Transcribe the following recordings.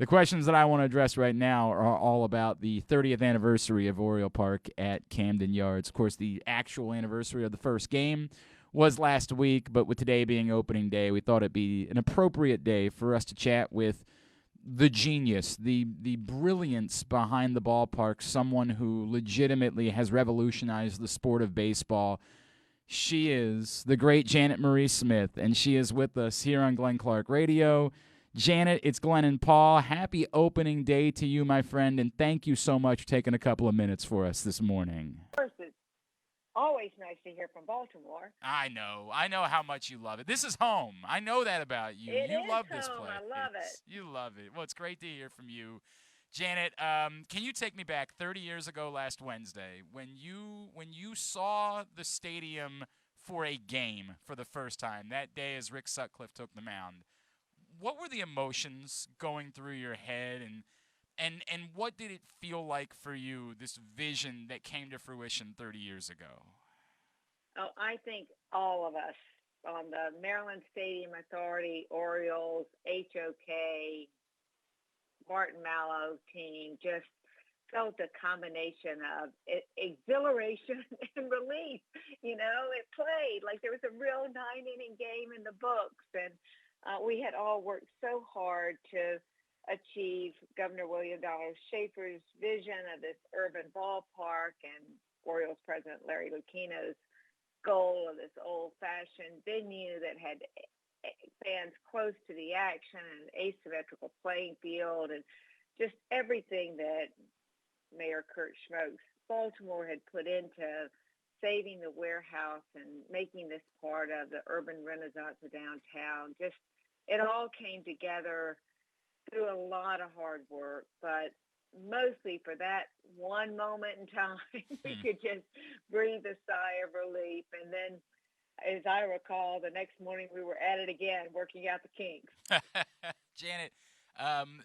The questions that I want to address right now are all about the 30th anniversary of Oriole Park at Camden Yards. Of course, the actual anniversary of the first game was last week, but with today being opening day, we thought it'd be an appropriate day for us to chat with the genius, the brilliance behind the ballpark, someone who legitimately has revolutionized the sport of baseball. She is the great Janet Marie Smith, and she is with us here on Glenn Clark Radio. Janet, it's Glenn and Paul. Happy opening day to you, my friend, and thank you so much for taking a couple of minutes for us this morning. First, it's always nice to hear from Baltimore. I know how much you love it. This is home. I know that about you. It You is love this home. I place. love it. You love it. Well, it's great to hear from you. Janet, can you take me back 30 years ago last Wednesday when you saw the stadium for a game for the first time, that day as Rick Sutcliffe took the mound? What were the emotions going through your head, and what did it feel like for you, this vision that came to fruition 30 years ago? Oh, I think all of us on the Maryland Stadium Authority, Orioles, HOK, Martin Mallow team just felt a combination of exhilaration and relief. It played like there was a real 9-inning game in the books, and we had all worked so hard to achieve Governor William Donald Schaefer's vision of this urban ballpark and Orioles President Larry Lucchino's goal of this old-fashioned venue that had fans close to the action and asymmetrical playing field and just everything that Mayor Kurt Schmoke's Baltimore had put into saving the warehouse and making this part of the urban renaissance of downtown. Just it all came together through a lot of hard work, but mostly for that one moment in time, we could just breathe a sigh of relief. And then, as I recall, the next morning we were at it again, working out the kinks. Janet, um,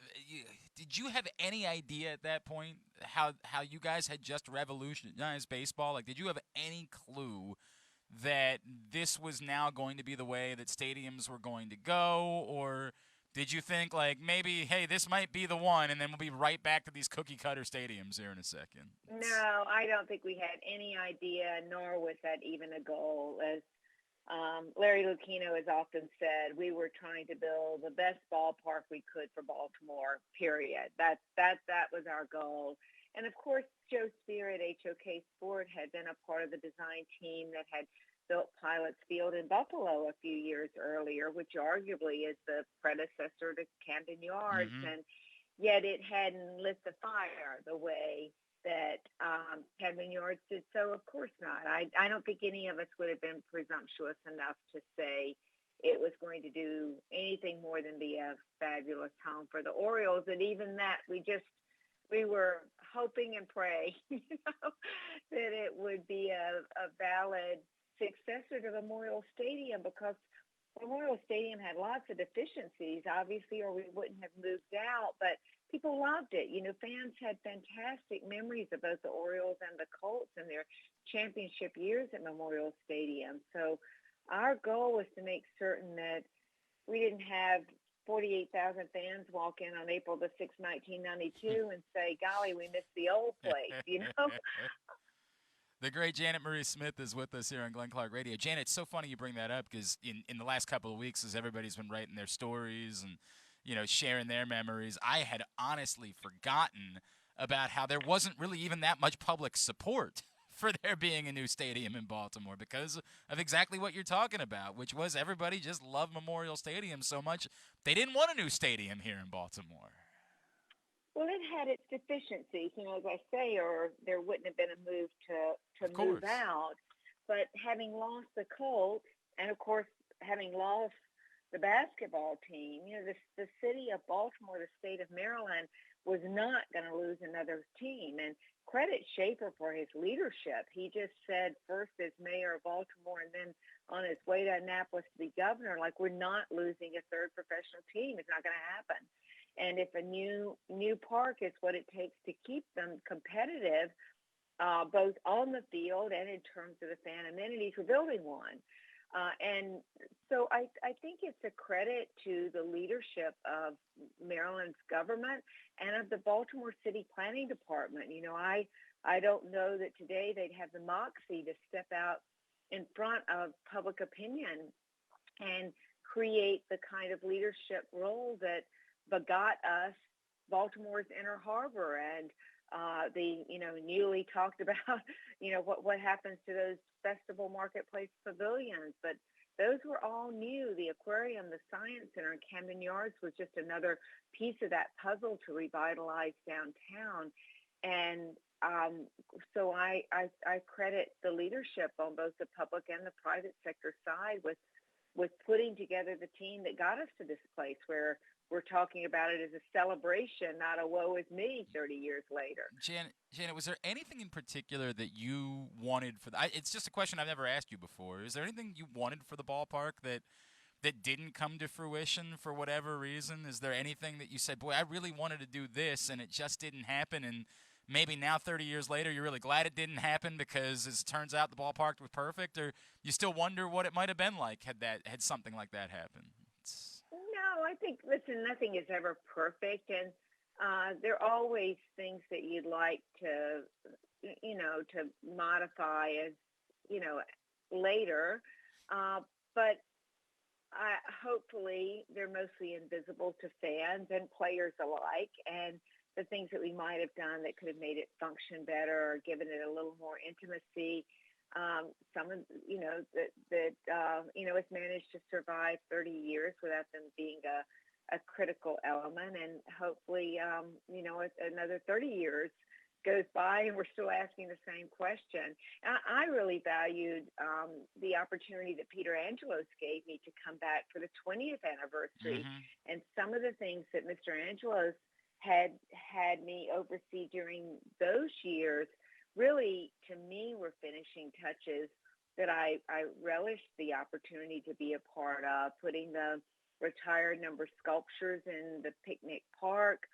did you have any idea at that point how you guys had just revolutionized baseball? Like, did you have any clue that this was now going to be the way that stadiums were going to go, or did you think like maybe, hey, this might be the one, and then we'll be right back to these cookie cutter stadiums here in a second? No, I don't think we had any idea, nor was that even a goal. As Larry Lucchino has often said, we were trying to build the best ballpark we could for Baltimore, period. That was our goal. And of course, Joe Spear at HOK Sport had been a part of the design team that had built Pilots Field in Buffalo a few years earlier, which arguably is the predecessor to Camden Yards. Mm-hmm. And yet it hadn't lit the fire the way that Camden Yards did. So of course not. I don't think any of us would have been presumptuous enough to say it was going to do anything more than be a fabulous home for the Orioles. And even that, we were hoping and praying, that it would be a valid successor to Memorial Stadium, because Memorial Stadium had lots of deficiencies, obviously, or we wouldn't have moved out, but people loved it. Fans had fantastic memories of both the Orioles and the Colts in their championship years at Memorial Stadium. So our goal was to make certain that we didn't have 48,000 fans walk in on April the 6th, 1992 and say, golly, we missed the old place. The great Janet Marie Smith is with us here on Glenn Clark Radio. Janet, it's so funny you bring that up because in the last couple of weeks, as everybody's been writing their stories and sharing their memories, I had honestly forgotten about how there wasn't really even that much public support for there being a new stadium in Baltimore because of exactly what you're talking about, which was everybody just loved Memorial Stadium so much they didn't want a new stadium here in Baltimore. Well, it had its deficiencies, as I say, or there wouldn't have been a move to Of move course. out. But having lost the Colts, and of course having lost the basketball team, the city of Baltimore, the state of Maryland, was not going to lose another team. And credit Schaefer for his leadership. He just said first as mayor of Baltimore and then on his way to Annapolis to be governor, like, we're not losing a third professional team. It's not going to happen. And if a new park is what it takes to keep them competitive, both on the field and in terms of the fan amenities, we're building one. And so I think it's a credit to the leadership of Maryland's government and of the Baltimore City Planning Department. I don't know that today they'd have the moxie to step out in front of public opinion and create the kind of leadership role that begot us Baltimore's Inner Harbor and the newly talked about what happens to those festival marketplace pavilions, but those were all new. The aquarium, the science center in Camden Yards was just another piece of that puzzle to revitalize downtown. And so I credit the leadership on both the public and the private sector side with putting together the team that got us to this place where we're talking about it as a celebration, not a woe is me 30 years later. Janet, was there anything in particular that you wanted for it's just a question I've never asked you before. Is there anything you wanted for the ballpark that didn't come to fruition for whatever reason? Is there anything that you said, boy, I really wanted to do this and it just didn't happen, and maybe now 30 years later you're really glad it didn't happen because as it turns out the ballpark was perfect, or you still wonder what it might have been like had something like that happened? No, I think, listen, nothing is ever perfect, and there are always things that you'd like to modify as, later. But hopefully they're mostly invisible to fans and players alike. And the things that we might have done that could have made it function better or given it a little more intimacy. Some of, it's managed to survive 30 years without them being a critical element. And hopefully, another 30 years goes by and we're still asking the same question. I really valued the opportunity that Peter Angelos gave me to come back for the 20th anniversary. Mm-hmm. And some of the things that Mr. Angelos had me oversee during those years really, to me, were finishing touches that I relished the opportunity to be a part of, putting the retired number sculptures in the picnic park,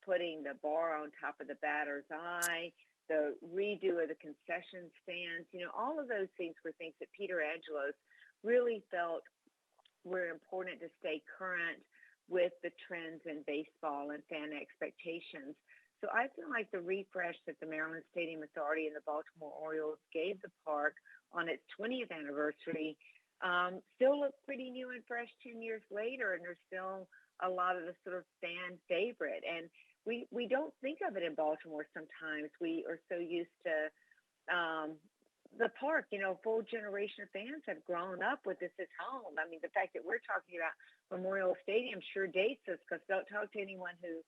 putting the bar on top of the batter's eye, the redo of the concession stands. All of those things were things that Peter Angelos really felt were important to stay current with the trends in baseball and fan expectations. So I feel like the refresh that the Maryland Stadium Authority and the Baltimore Orioles gave the park on its 20th anniversary still look pretty new and fresh 10 years later, and there's still a lot of the sort of fan favorite. And we don't think of it in Baltimore sometimes. We are so used to the park. A full generation of fans have grown up with this as home. I mean, the fact that we're talking about Memorial Stadium sure dates us, because don't talk to anyone who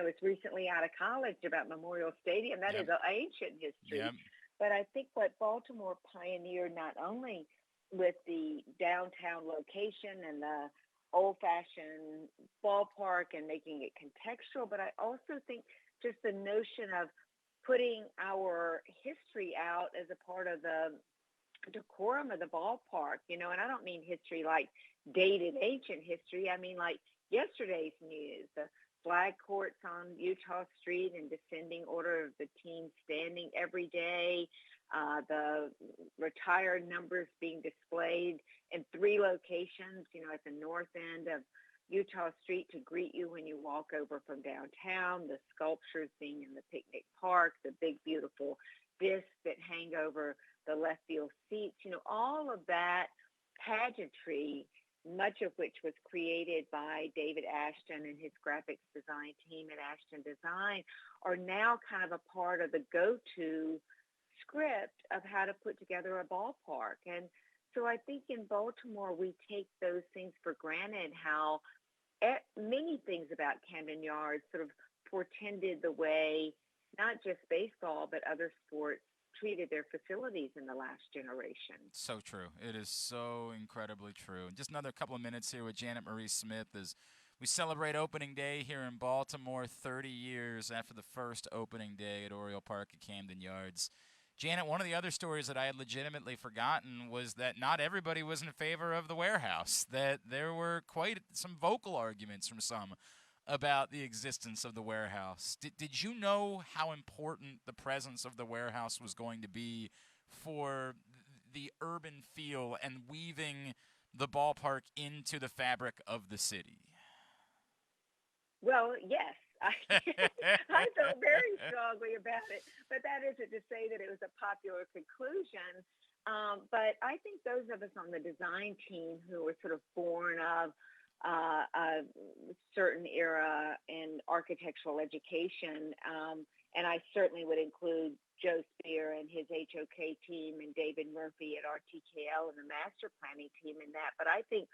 is recently out of college about Memorial Stadium. That is an ancient history. Yep. But I think what Baltimore pioneered, not only with the downtown location and the old-fashioned ballpark and making it contextual, but I also think just the notion of putting our history out as a part of the decorum of the ballpark, and I don't mean history like dated ancient history. I mean like yesterday's news, the flag courts on Utah Street in descending order of the team standing every day, the retired numbers being displayed in 3 locations, at the north end of Utah Street to greet you when you walk over from downtown, the sculptures being in the picnic park, the big, beautiful discs that hang over the left field seats, all of that pageantry, much of which was created by David Ashton and his graphics design team at Ashton Design, are now kind of a part of the go-to script of how to put together a ballpark. And so I think in Baltimore, we take those things for granted, how many things about Camden Yards sort of portended the way not just baseball, but other sports treated their facilities in the last generation. So true. It is so incredibly true. And just another couple of minutes here with Janet Marie Smith as we celebrate opening day here in Baltimore, 30 years after the first opening day at Oriole Park at Camden Yards. Janet, one of the other stories that I had legitimately forgotten was that not everybody was in favor of the warehouse, that there were quite some vocal arguments from some about the existence of the warehouse. Did you know how important the presence of the warehouse was going to be for the urban feel and weaving the ballpark into the fabric of the city? Well, yes, I felt very strongly about it, but that isn't to say that it was a popular conclusion. But I think those of us on the design team who were sort of born of a certain era in architectural education, and I certainly would include Joe Spear and his HOK team and David Murphy at RTKL and the master planning team in that. But I think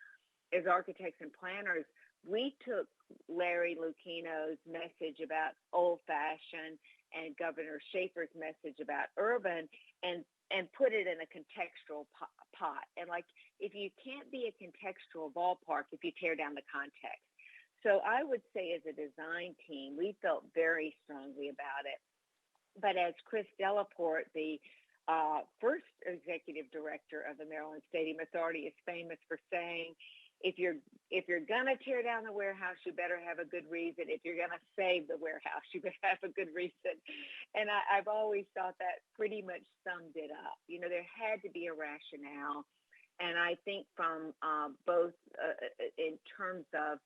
as architects and planners, we took Larry Lucchino's message about old-fashioned and Governor Schaefer's message about urban and put it in a contextual pot. And like, if you can't be a contextual ballpark if you tear down the context. So I would say as a design team, we felt very strongly about it. But as Chris Delaporte, the first executive director of the Maryland Stadium Authority, is famous for saying, if you're gonna tear down the warehouse, you better have a good reason. If you're gonna save the warehouse, you better have a good reason. And I've always thought that pretty much summed it up. You know, there had to be a rationale, and I think from both in terms of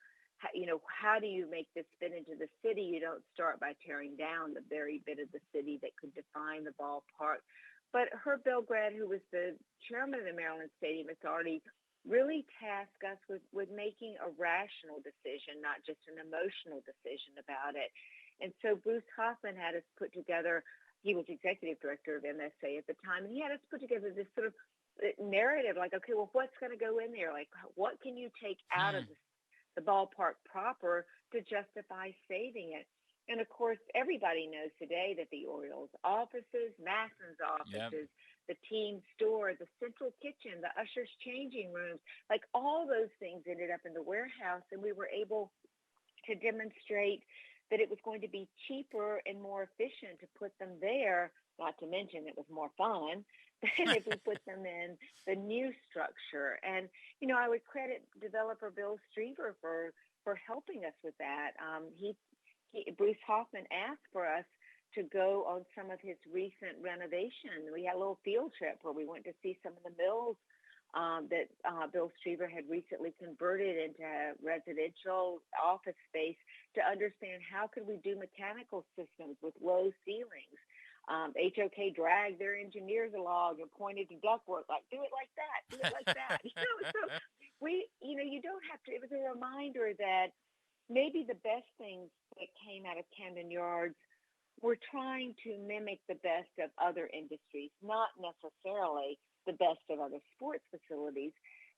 how do you make this fit into the city? You don't start by tearing down the very bit of the city that could define the ballpark. But Herb Belgrad, who was the chairman of the Maryland Stadium Authority, really tasked us with making a rational decision, not just an emotional decision about it. And so Bruce Hoffman had us put together, he was executive director of MSA at the time, and he had us put together this sort of narrative, like, okay, well, what's going to go in there? Like, what can you take out of the ballpark proper to justify saving it? And of course, everybody knows today that the Orioles offices, Masson's offices, the team store, the central kitchen, the ushers' changing rooms, like all those things ended up in the warehouse. And we were able to demonstrate that it was going to be cheaper and more efficient to put them there, not to mention it was more fun than if we put them in the new structure. And, I would credit developer Bill Streever for helping us with that. Bruce Hoffman asked for us to go on some of his recent renovation. We had a little field trip where we went to see some of the mills that Bill Streever had recently converted into residential office space to understand how could we do mechanical systems with low ceilings. HOK dragged their engineers along and pointed to ductwork, like, do it like that, do it like that. So you don't have to, it was a reminder that maybe the best things that came out of Camden Yards were trying to mimic the best of other industries, not necessarily the best of other sports facilities.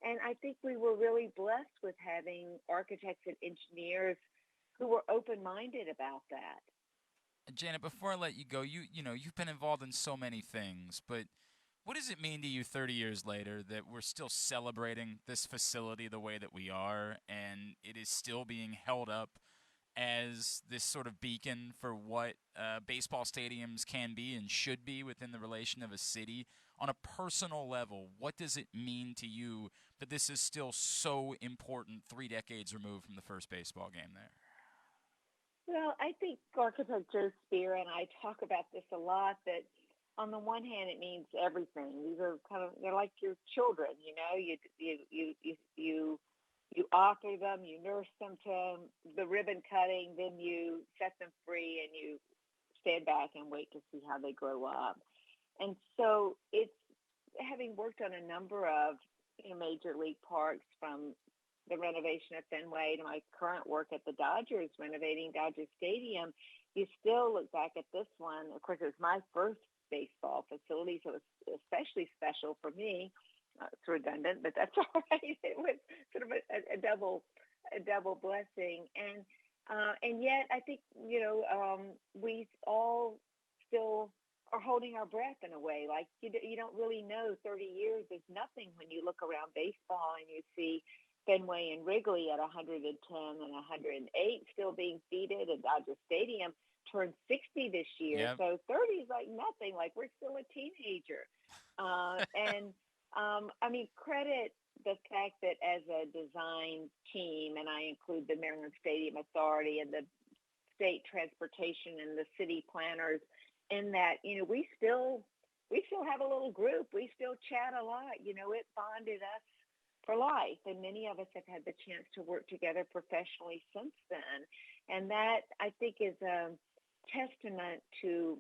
And I think we were really blessed with having architects and engineers who were open-minded about that. Janet, before I let you go, you've been involved in so many things, but what does it mean to you 30 years later that we're still celebrating this facility the way that we are, and it is still being held up as this sort of beacon for what baseball stadiums can be and should be within the relation of a city? On a personal level, what does it mean to you that this is still so important 3 decades removed from the first baseball game there? Well, I think architect Joe Spear and I talk about this a lot, that on the one hand, it means everything. These are they're like your children, you author them, you nurse them to the ribbon cutting, then you set them free and you stand back and wait to see how they grow up. And so it's, having worked on a number of major league parks, from the renovation of Fenway to my current work at the Dodgers, renovating Dodger Stadium, you still look back at this one. Of course, it was my first baseball facility, so it was especially special for me. It's redundant, but that's all right. It was sort of a double blessing, and yet I think we all still are holding our breath in a way. Like you don't really know. 30 years is nothing when you look around baseball and you see Fenway and Wrigley at 110 and 108 still being seated, and Dodger Stadium turned 60 this year. Yep. So 30 is like nothing. Like we're still a teenager, and credit the fact that as a design team, and I include the Maryland Stadium Authority and the state transportation and the city planners, in that, we still we still have a little group. We still chat a lot. You know, it bonded us for life, and many of us have had the chance to work together professionally since then. And that, I think, is a testament to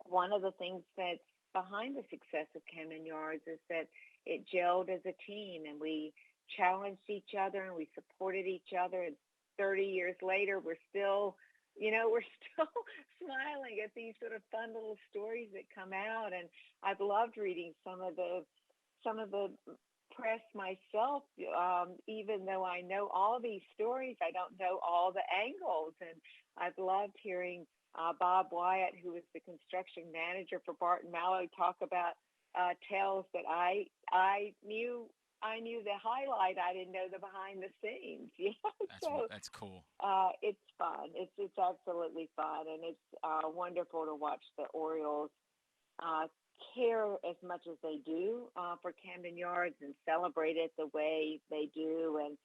one of the things that's behind the success of Camden Yards is that it gelled as a team, and we challenged each other and we supported each other. And 30 years later, we're still, we're still smiling at these sort of fun little stories that come out. And I've loved reading some of the press myself. Even though I know all these stories, I don't know all the angles. And I've loved hearing Bob Wyatt, who was the construction manager for Barton Mallow, talk about tales that I knew. I knew the highlight. I didn't know the behind the scenes. That's cool. It's fun. It's absolutely fun, and it's wonderful to watch the Orioles uh, care as much as they do for Camden Yards and celebrate it the way they do. And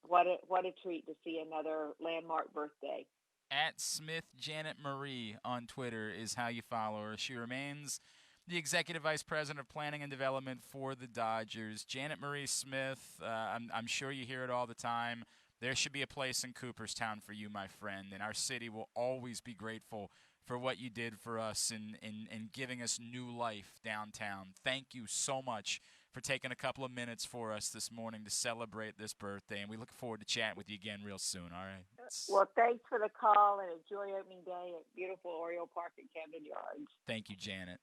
what a treat to see another landmark birthday. At Smith Janet Marie on Twitter is how you follow her. She remains the executive vice president of planning and development for the Dodgers. Janet Marie Smith, I'm sure you hear it all the time. There should be a place in Cooperstown for you, my friend, and our city will always be grateful for what you did for us and giving us new life downtown. Thank you so much for taking a couple of minutes for us this morning to celebrate this birthday, and we look forward to chatting with you again real soon, all right? Well, thanks for the call, and enjoy opening day at beautiful Oriole Park at Camden Yards. Thank you, Janet.